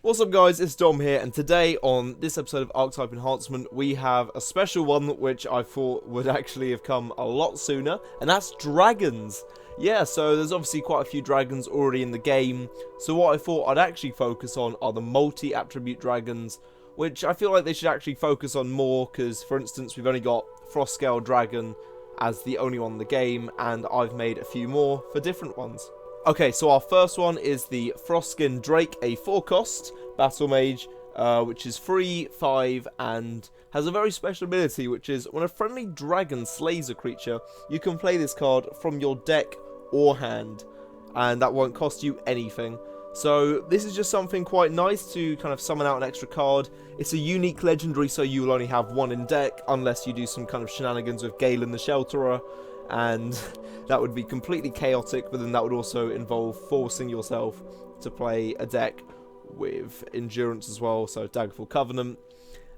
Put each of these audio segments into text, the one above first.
What's up guys, it's Dom here, and today on this episode of Archetype Enhancement we have a special one which I thought would actually have come a lot sooner, and that's dragons. Yeah, so there's obviously quite a few dragons already in the game, so what I thought I'd actually focus on are the multi-attribute dragons, which I feel like they should actually focus on more, because for instance we've only got Frostscale Dragon as the only one in the game, and I've made a few more for different ones. Okay, so our first one is the Frostskin Drake, a 4-cost Battle Mage, which is 3/5 and has a very special ability, which is when a friendly dragon slays a creature, you can play this card from your deck or hand, and that won't cost you anything. So this is just something quite nice to kind of summon out an extra card. It's a unique legendary, so you'll only have one in deck, unless you do some kind of shenanigans with Galen the Shelterer, and that would be completely chaotic, but then that would also involve forcing yourself to play a deck with endurance as well, so Daggerfall Covenant.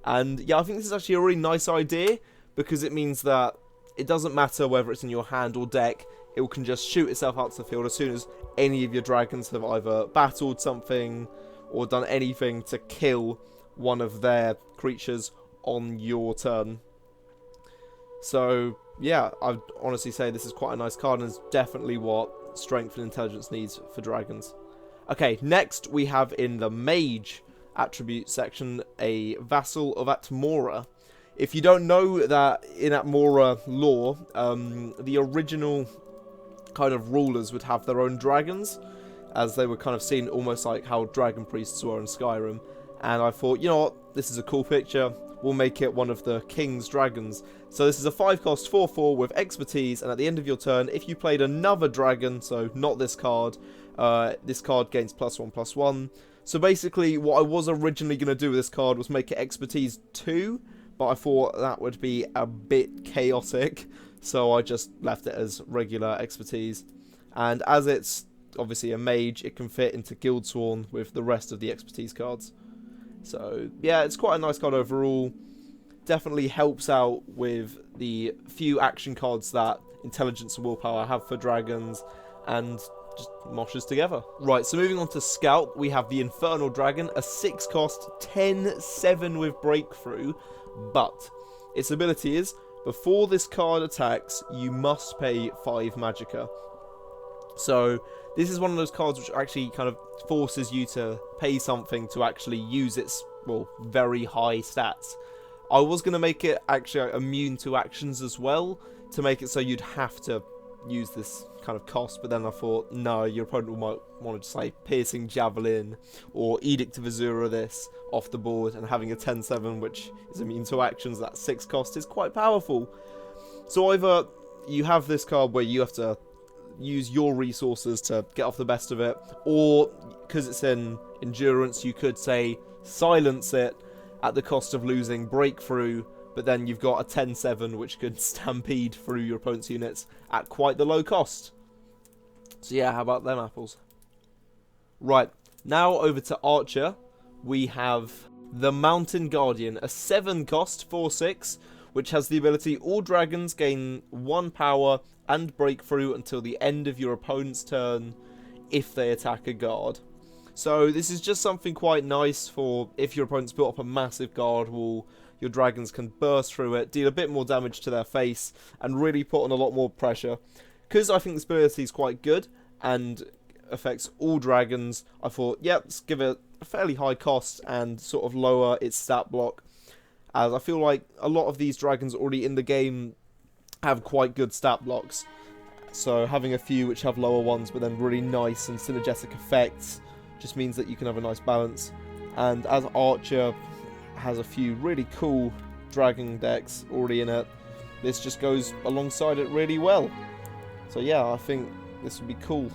And yeah, I think this is actually a really nice idea, because it means that it doesn't matter whether it's in your hand or deck, it can just shoot itself out to the field as soon as any of your dragons have either battled something or done anything to kill one of their creatures on your turn. So yeah, I'd honestly say this is quite a nice card, and is definitely what Strength and Intelligence needs for dragons. Okay, next we have in the Mage attribute section a Vassal of Atmora. If you don't know that in Atmora lore, the original kind of rulers would have their own dragons, as they were kind of seen almost like how dragon priests were in Skyrim. And I thought, you know what, this is a cool picture. We'll make it one of the king's dragons. So this is a 5-cost 4/4 with expertise, and at the end of your turn, if you played another dragon, so not this card gains +1/+1. So basically what I was originally going to do with this card was make it expertise 2, but I thought that would be a bit chaotic, so I just left it as regular expertise. And as it's obviously a mage, it can fit into Guildsworn with the rest of the expertise cards. So yeah, it's quite a nice card overall. Definitely helps out with the few action cards that Intelligence and Willpower have for dragons, and just moshes together. Right, so moving on to Scout, we have the Infernal Dragon, a 6-cost 10/7 with Breakthrough, but its ability is, before this card attacks, you must pay 5 Magicka. So this is one of those cards which actually kind of forces you to pay something to actually use its, well, very high stats. I was going to make it actually immune to actions as well, to make it so you'd have to use this kind of cost, but then I thought, no, your opponent might want to say Piercing Javelin or Edict of Azura this off the board, and having a 10/7 which is immune to actions, that 6-cost, is quite powerful. So either you have this card where you have to use your resources to get off the best of it, or because it's in endurance, you could say silence it at the cost of losing Breakthrough, but then you've got a 10/7 which could stampede through your opponent's units at quite the low cost. So yeah, how about them apples? Right, now over to Archer. We have the Mountain Guardian, a 7-cost 4/6, which has the ability all dragons gain 1 power and Breakthrough until the end of your opponent's turn if they attack a guard. So this is just something quite nice for if your opponent's built up a massive guard wall, your dragons can burst through it, deal a bit more damage to their face, and really put on a lot more pressure. Because I think this ability is quite good and affects all dragons, I thought, yep, let's give it a fairly high cost and sort of lower its stat block, as I feel like a lot of these dragons already in the game have quite good stat blocks. So having a few which have lower ones but then really nice and synergetic effects just means that you can have a nice balance. And as Archer has a few really cool dragon decks already in it, this just goes alongside it really well. So yeah, I think this would be cool.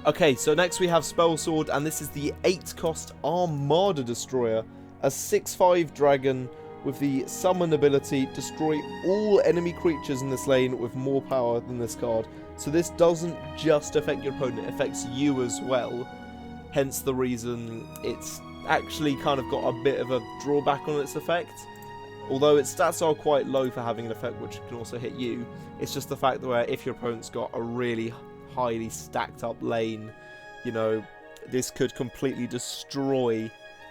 Okay, so next we have Spell Sword, and this is the 8-cost Armada Destroyer, a 6/5 dragon with the summon ability, destroy all enemy creatures in this lane with more power than this card. So this doesn't just affect your opponent, it affects you as well. Hence the reason it's actually kind of got a bit of a drawback on its effect. Although its stats are quite low for having an effect which can also hit you, it's just the fact that where if your opponent's got a really highly stacked up lane, you know, this could completely destroy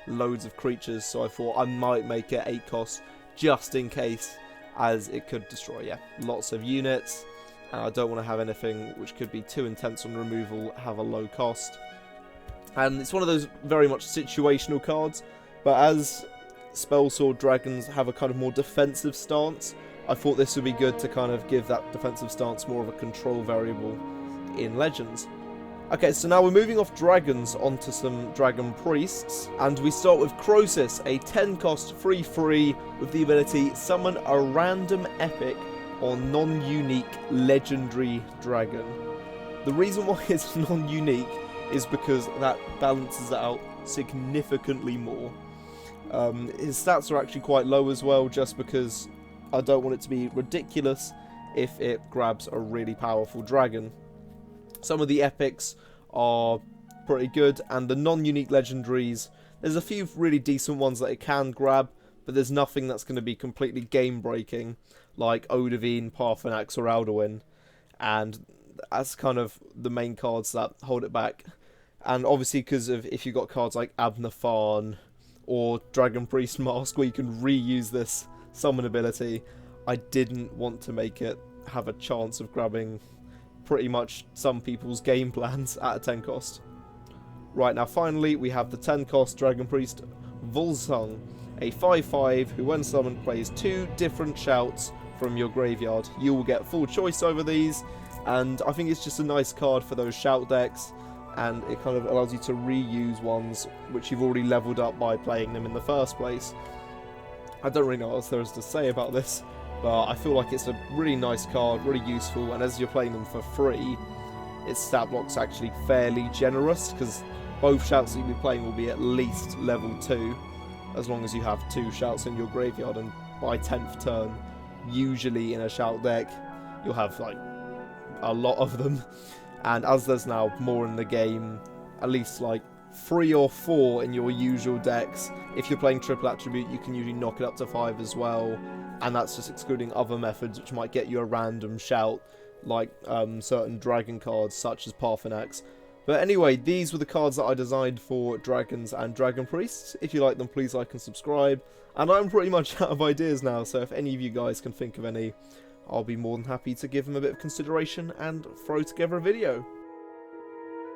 loads of creatures, so I thought I might make it 8 cost just in case, as it could destroy, yeah, lots of units, and I don't want to have anything which could be too intense on removal have a low cost. And it's one of those very much situational cards, but as Spellsword Dragons have a kind of more defensive stance, I thought this would be good to kind of give that defensive stance more of a control variable in Legends. Okay, so now we're moving off dragons onto some dragon priests, and we start with Croesus, a 10 cost free with the ability summon a random epic or non-unique legendary dragon. The reason why it's non-unique is because that balances it out significantly more. His stats are actually quite low as well, just because I don't want it to be ridiculous if it grabs a really powerful dragon. Some of the epics are pretty good, and the non-unique legendaries, there's a few really decent ones that it can grab, but there's nothing that's going to be completely game-breaking, like Odahviin, Parthenax, or Alduin, and that's kind of the main cards that hold it back. And obviously, because of if you've got cards like Abnatharn or Dragon Priest Mask where you can reuse this summon ability, I didn't want to make it have a chance of grabbing pretty much some people's game plans at a 10 cost. Right, now finally we have the 10 cost Dragon Priest Volsung, a 5/5 who when summoned plays 2 different shouts from your graveyard. You will get full choice over these, and I think it's just a nice card for those shout decks, and it kind of allows you to reuse ones which you've already leveled up by playing them in the first place. I don't really know what else there is to say about this, but I feel like it's a really nice card, really useful, and as you're playing them for free, its stat block's actually fairly generous, because both shouts that you'll be playing will be at least level 2, as long as you have 2 shouts in your graveyard, and by 10th turn, usually in a shout deck, you'll have like a lot of them, and as there's now more in the game, at least like 3 or 4 in your usual decks, if you're playing triple attribute, you can usually knock it up to 5 as well. And that's just excluding other methods which might get you a random shout, like certain dragon cards such as Parthenax. But anyway, these were the cards that I designed for dragons and dragon priests. If you like them, please like and subscribe. And I'm pretty much out of ideas now, so if any of you guys can think of any, I'll be more than happy to give them a bit of consideration and throw together a video.